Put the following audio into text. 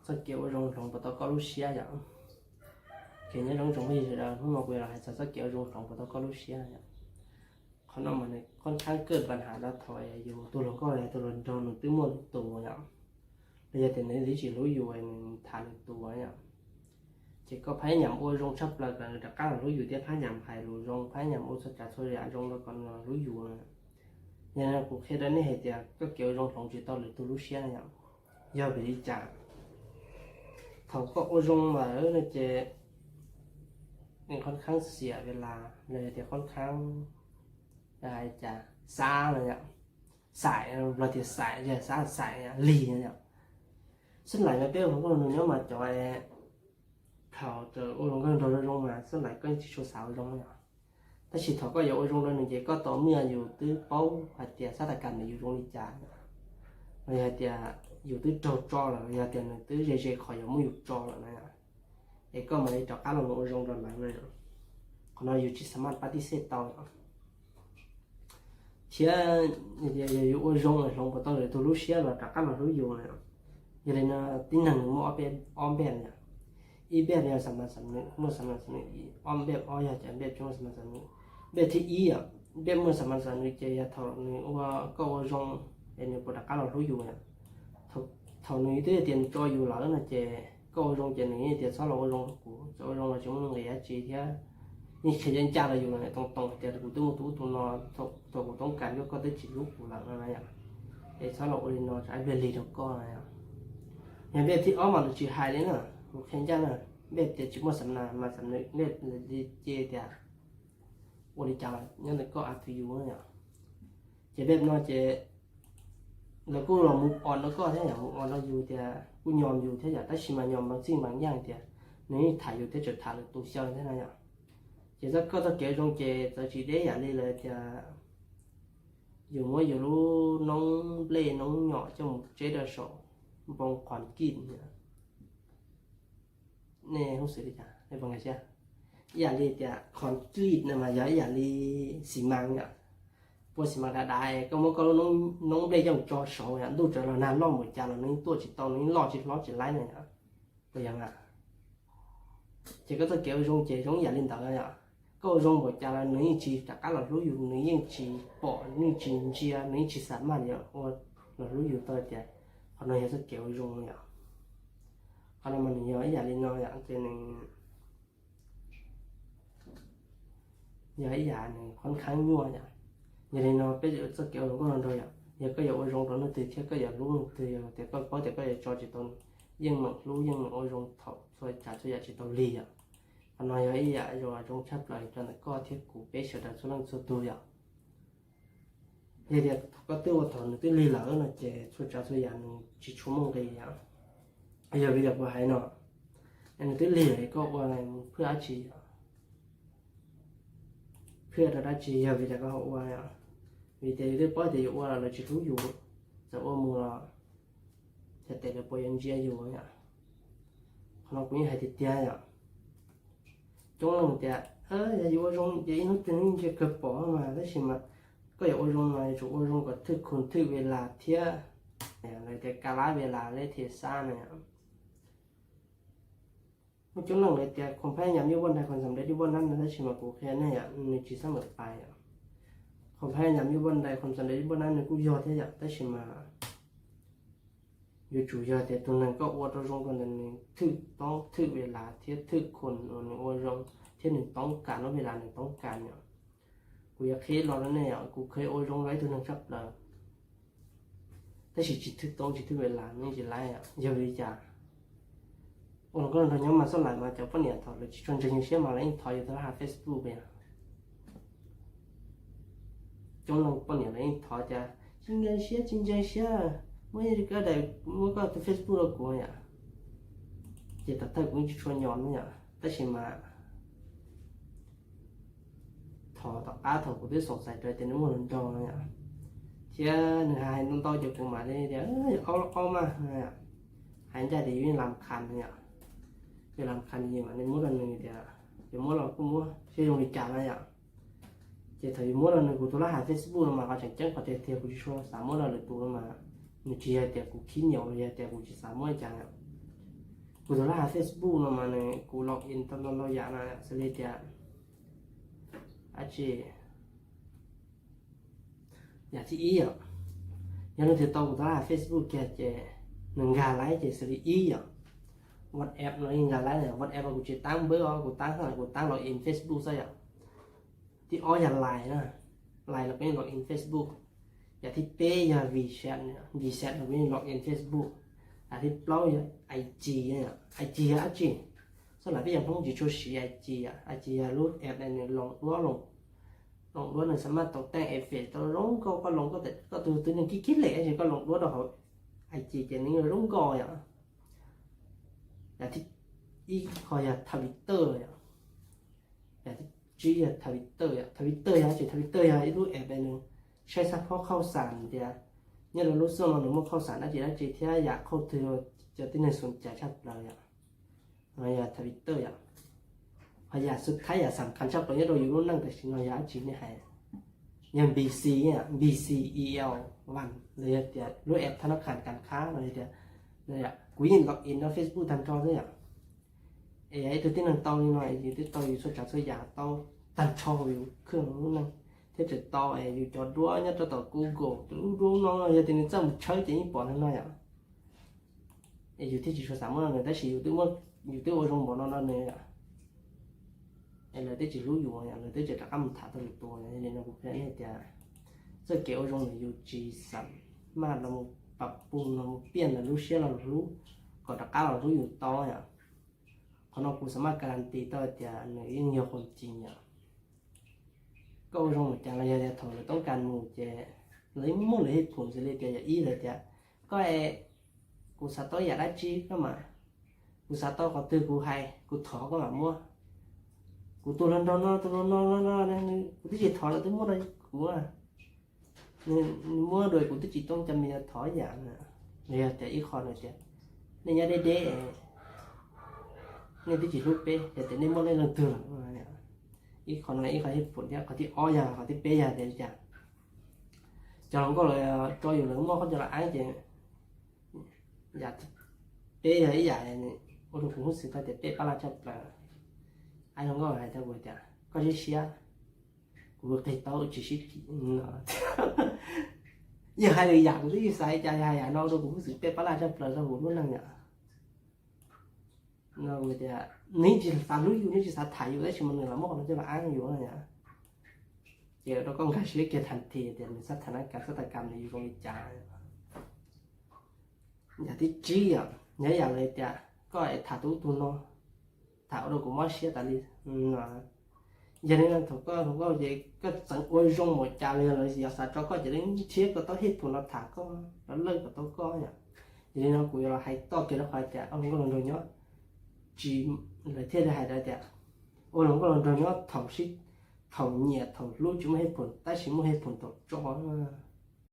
rất kiểu rong bắt đầu có lúc xia vậy khi nhớ rong bây giờ không mà quay lại rất kiểu rong bắt đầu có lúc xia vậyเขานำมาในค่อนข้างเกิดปัญหาแล้วถอยอยู่ตัวเราก็อะไรตัวเราโดนตื้อหมดตัวเนี่ยbây giờ thì nếu chỉ lốiอยู่anh thànhตัวเนี่ยchỉ có phải nhầm ô rong sắp là đặc các là lốiอยู่tiếp phải nhầm phải lối rong phải nhầm ô sắp trả thôi là rong nó còn lốiอยู่nữa nên là cuộc khi đó này thì các kiểu rong phòng chỉ tao là tôi lối xe này do bị đi trả thầu có ô rong mà ở đây chỉ nênค่อนข้างเสียเวลาเลยแต่ค่อนข้างได้จะซ่าเลยเนี่ยสายเราที่สายจะซ่าสายลีเนี่ยซึ่งหลายแบบผมก็นึกว่ามาจอยเขาเจอโอ้ลงก็โดนลงมาซึ่งหลายก็ชิวสาวลงเนี่ยแต่ฉีดเขาก็อย่าโอ้ลงเลยหนึ่งเจ๊ก็ต่อเมื่ออยู่ตื้อเป้าหัดเดียสถานการณ์อยู่ตรงนี้จ้าหัดเดียอยู่ตื้อจอแล้วหัดเดียตื้อเจ๊ขออย่าไม่อยู่จอแล้วนะไอ้ก็มาได้จอการลงโอ้ลงโดนหลายเลยคนเราอยู่ที่สามารถปฏิเสธต่อเชื่ออยู่โอ้ลงเลยลงพอต้องเลยตัวรู้เชื่อแล้วจากการเรารู้อยู่เนี่ยอย่างนี้นะที่หนึ่งมั่วเป็นอ้อมแบบเนี่ยอีแบบเนี่ยสามารถสำนึกมั่วสามารถสำนึกอ้อมแบบอ้อยจะแบบจงสามารถสำนึกแบบที่อีอ่ะแบบมั่วสามารถสำนึกจะทอนี่ว่าก็ว่าจงเป็นปวดการเรารู้อยู่เนี่ยทอนี่ที่เตียนจอยอยู่แล้วนะเจก็ว่าจงเจนี่เตียนซ้อเราว่าจงกูจะว่าจงเราจงนึงเลยจีเทียนี่ขยันจ้าเราอยู่เนี่ยตรงเตียนกูตู้นอนตัวกูต้องการก็ได้จิตรู้กูแล้วอะไรอย่างไอ้ซ้อเราเรียนนอนใช้เวลีแล้วก็อะไรอย่างอย่างแบบที่อ้อมมาดูจีไฮเลยเนาะเห็นจังเนาะแบบที่จุดมั่วสำนักมาสำนึกแบบที่เจเดียวันที่จังยังแต่ก็อาจจะอยู่เนี่ยจะแบบนอนจะแล้วก็เรามุกอ่อนแล้วก็ถ้าอย่างมุกอ่อนเราอยู่เดียกูยอมอยู่ถ้าอย่างถ้าชิมายอมบางสิ่งบางอย่างเดียนี่ถ่ายอยู่ที่จุดถ่ายเลยตัวเชี่ยวที่นั่นเนี่ยจะก็จะเกี่ยวกับเจจะจีได้อย่างนี้เลยจะอยู่มั่วอยู่รู้น้องเล่น้องหยอจมูกเจเดอร์โซ่บงขวัญกินเนี่ยรู้สึกดีจ้ะในบางอย่างเช่นอย่าเรียกขวัญกินนะมาอย่าเรียกสีมังเนี่ยพวกสีมังได้ก็มันก็น้องได้ยังจอสองเนี่ยดูจะเรานานล่อหมดจ้าเรานึ่งตัวจิตตอนนี้ล่อจิตไล่เนี่ยตัวอย่างอ่ะจะก็จะเกี่ยวกับเจ้าอย่าเล่นต่อเนี่ยก็รงหมดจ้าเรานึ่งจีจากการเรารู้อยู่นึ่งยังจีปอนึ่งจีเจียนึ่งจีสามารถเนี่ยว่าเรารู้อยู่ตัวเดียวเขาเนี่ยจะเกี่ยวกับรงเนี่ยเขาเนี่ยมันเนี่ยอย่าเล่นน้อยอย่างเช่นอย่าเนี่ยค่อนข้างยั่วเนี่ยอย่าเล่นน้อยเป็นจะเกี่ยวกับคนเราอย่างอย่าก็อย่าว่ารงตอนนั้นตื่นเช้าก็อย่ารู้ตื่นแต่ก็เพราะแต่ก็อย่าจอจิตตนยังมันรู้ยังมันว่ารงถอดช่วยจ่ายช่วยจิตตนลีอ่ะเขาเนี่ยอย่ารงชับเลยจนก็เทียบกูเป็นเสด็จส่วนนั้นส่วนตัวอย่างเดี๋ยวก็ตัวถอนตัวลีหลังนะเจ้ช่วยจ่ายช่วยอย่างจิตชั่วโมงเลยอย่างอย่าไปแบบว่าให้เนาะอันนี้ตัวเลี้ยก็ว่าอะไรเพื่ออาชีพเพื่อเราได้ชีพอย่าไปแต่ก็ว่าวิธีที่ป้อยแต่ว่าเราจะรู้อยู่จะว่ามือเราจะแต่เราปยังเจียอยู่เนี่ยเราคุยให้ติดเตี้ยเนี่ยจงลงแต่อย่าอยู่ว่าจงอย่าอินทนึงจะเกิดปอมาแล้วใช่ไหมก็อย่าว่าจงมาจะว่าจงก็ทึกคนทึกเวลาเที่ยเนี่ยอะไรแต่กาลเวลาเลยเทียซ่าเนี่ยมันจนหลังเลยแต่คนพยายามอยู่บนใดคนสำเร็จอยู่บนนั้นนั่นใช่ไหมกูแค่เนี่ยในชีวิตเสมอไปคนพยายามอยู่บนใดคนสำเร็จอยู่บนนั้นกูยอดที่จะได้ใช่ไหมอยู่จู่ยอดแต่ตรงนั้นก็อวดรงคนนั้นทึกต้องทึกเวลาเที่ยทึกคนอวดรงเที่ยหนึ่งต้องการแล้วเวลาหนึ่งต้องการเนี่ยกูอยากเคสรอแล้วเนี่ยกูเคยอวดรงไว้ตัวนึงชับเลยแต่จิตทึกต้องจิตทึกเวลาไม่จิตไล่อย่าไปจ่า我个人他娘嘛是来嘛，就不念头了，纯真些嘛，人讨厌他还 Facebook 呗，中人不念人讨家，今天些，我也个在我个 Facebook 了过呀，也他公去说鸟么呀，但是嘛，讨到阿头不对所在这点我能找呀，天你还能到就过嘛的点，เอา嘛呀，还在里面làm khăn呀。จะlàm khăn gì mà nên muốn là người thì muốn là cũng muốn sử dụng lịch trả này ạ chỉ thấy muốn là người của tôi là hàng Facebook mà họ chẳng chẳng có thể theo của chúng tôi muốn là được tôi mà người chỉ là của khí nhiều thì của chỉ 3 mỗi chẳng กูจะล่า Facebook nó mà nàyกูlog in tao nó giả là sẽ lên tiền à chị giả chị ý à nhưng thì tao cũngล่า Facebook kia chị mình gà lái chị sẽ ý à WhatsApp nó in gà lái này WhatsAppกูchỉ tăng bữaกูtăng thôiกูtăng log in Facebook sao vậy thì ở nhà lại nè lại là bên log in Facebook giả thì P là WeChat là bên log in Facebook thì bao giờ IG nha IG á chị sau là bây giờ không chỉ cho xí IG là lúc app này lồng đũa này sẽ mà tàu tên app về tàu lồng có lồng có thể có từ những cái lệ thì có lồng đũa đâu IG chỉ những người lồng gọi à là thì y gọi là Twitter là thì chỉ là Twitter chỉ Twitter ít lúc app nàyใช้ support ข้าวสารเดียเนี่ยเรารู้สึกเราหนุ่มข้าวสารได้จีได้จีที่อยากเข้าถึงจะที่ในสนใจชัดเลยอ่ะเราอยากทวิตเตอร์อ่ะพยายามสุดท้ายอยากสำคัญชอบตรงนี้เราอยู่รุ่นนั่งแต่ชิ้นเราอยากจีเนี่ยให้ยัง BC เนี่ย BCEL วันเลยเดียรู้แอปธนาคารการค้าเลยเดียเลยอ่ะกูยินล็อกอินแล้ว Facebook ทันจอเลยอ่ะไอ้ตัวที่นั่งตองนิดหน่อยอยู่ที่ตองอยู่สุดจากสุดอยากตองทันจออยู่เครื่องนู้นนั่งthế thì to ấy dù cho đua nhá cho tao Google đua nó giờ thì nó chăm chơi thì bọn nó nói à dù thế chỉ số sắm nó người ta chỉ dù tôi ở trong bọn nó này à ấy là thế chỉ lú dù à là thế chỉ là âm thả tao được tuổi nên nó cũng thế này thì rất kiểu trong này dù chỉ sắm mà là một bắp bùn là một biển là lú xe là lú còn đặc cao là lú dù to à còn nó cũng sắm mà garanti tao thì này nhiềuคนจริงàก็ลงจากระยะถอยต้องการหมู่เจเลยมุ่งเลยผลสิเลยเจอย่าอีเลยเจก็ไอ้กูสัตว์อยากได้จีก็มากูสัตว์ก็ตื้อกูให้กูถอก็มามั่วกูตัวนั้นนี่กูที่จีถอแล้วตัวมั่วเลยกูอ่ะนี่มั่วโดยกูที่จีต้องจำมีถออย่างน่ะเนี่ยเจอีคอนเลยเจนี่ยาเด็ดนี่ที่จีลูกเป้แต่นี่มั่วเลยเรื่องตื่นอีกคนnàyอีกคนที่ผลเนี่ยคนที่อ้อยาคนที่เป๊ยาเดี๋ยวจะcho nó có là cho dù lớn nó không cho là ai chứ dạ ป๊ấy dạ này ô tô cũng sự thay để ป๊bao la chấp là ai không có ai theo buổi chả có gì xia của thầy tao chỉ xí giờ hai người dạng cái gì sai chả hai nó đâu cũng sự ป๊bao la chấp là sao cũng năng nhở nó người ta ní chỉ phá núiอยู่นี่chỉ sát thảiอยู่đấy chỉ một người làm một nó cho là ănอยู่này nhá giờ nó có cái gì kia thành thì mình sát thành cái sát cầm này có bị trả nhà tí chi à nhớ nhà này thì có ai thả túi tu nó thả đâu cũng mất xe tại đi giờ nên là thuộc có gì có sẵn ôi rong một trà liền rồi giờ sao cho có chỉ đến chiếc có tao hết phụ nó thả có nó lên có tao có nhá giờ nên nó cũng là hay to kia nó phải trả ông có lần rồi nhớ chỉ là thế là hay đấy ạ. Ôi nó có lần rồi nhớ thầu xít, thầu nhẹ, thầu lúa chúng hết phun, ta chỉ muốn hết phun thầu cho nó